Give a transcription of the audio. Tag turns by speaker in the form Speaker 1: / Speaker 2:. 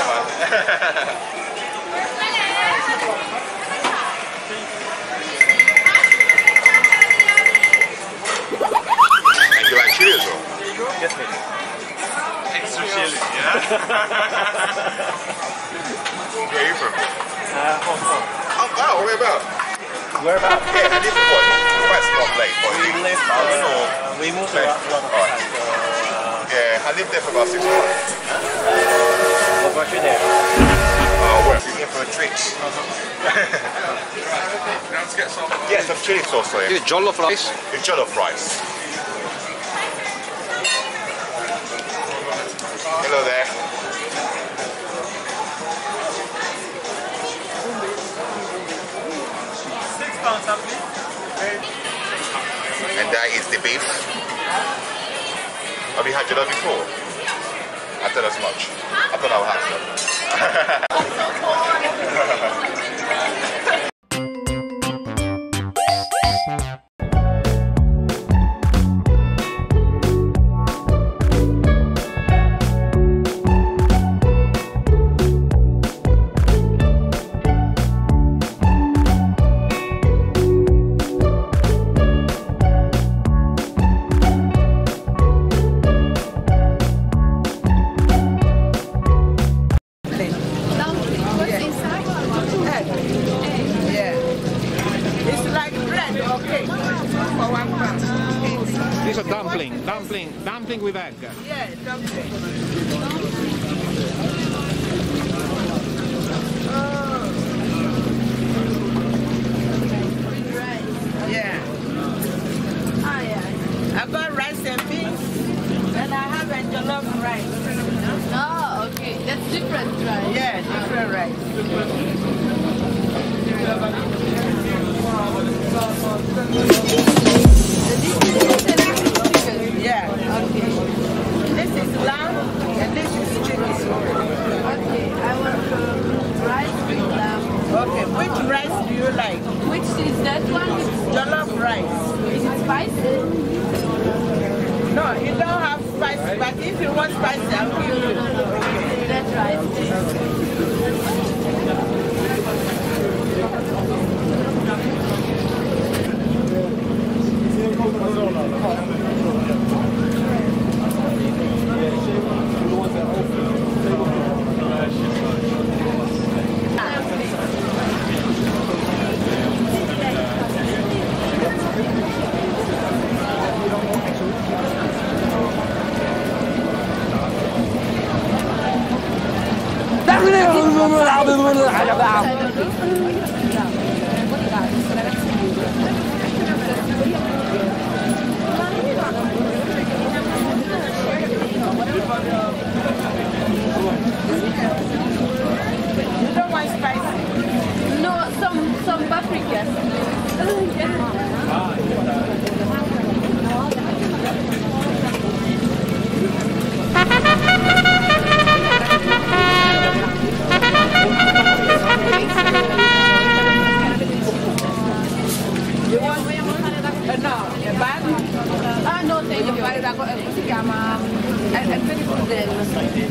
Speaker 1: man. And you like chili as well?
Speaker 2: Yes, please.
Speaker 1: Extra chili, yeah? Where are you from?
Speaker 2: Hong Kong.
Speaker 1: Oh, wow, where about?
Speaker 2: Whereabouts?
Speaker 1: Yeah, I live in what? Quite small place. What,
Speaker 2: We live, we moved a lot of times.
Speaker 1: yeah, I lived there for about 6 months.
Speaker 2: What brought you there?
Speaker 1: Well, we came for a treat. Yeah, some chili sauce for you.
Speaker 3: Jollof rice.
Speaker 1: It's jollof rice. Hello there. And that is the beef. Have you had jollof before? I thought as much. I thought I would have some.
Speaker 3: This is a dumpling with egg.
Speaker 4: Yeah, dumpling. Yeah.
Speaker 5: Ah, yeah.
Speaker 4: I've got rice and beans, and I have a jollof rice.
Speaker 5: Oh, okay. That's different, right?
Speaker 4: Yeah, different rice. Yeah.
Speaker 5: Okay.
Speaker 4: This is lamb, and this is chicken.
Speaker 5: Okay. I want rice with lamb.
Speaker 4: Okay, which rice do you like?
Speaker 5: Which is that one?
Speaker 4: Jollof rice.
Speaker 5: Is it spicy?
Speaker 4: No, you don't have spicy, but if you want spicy, I'll give you.
Speaker 5: Okay. That rice.
Speaker 4: You don't want spicy?
Speaker 5: No, some paprika.
Speaker 4: You want no, a bag?
Speaker 5: Ah, no, thank you.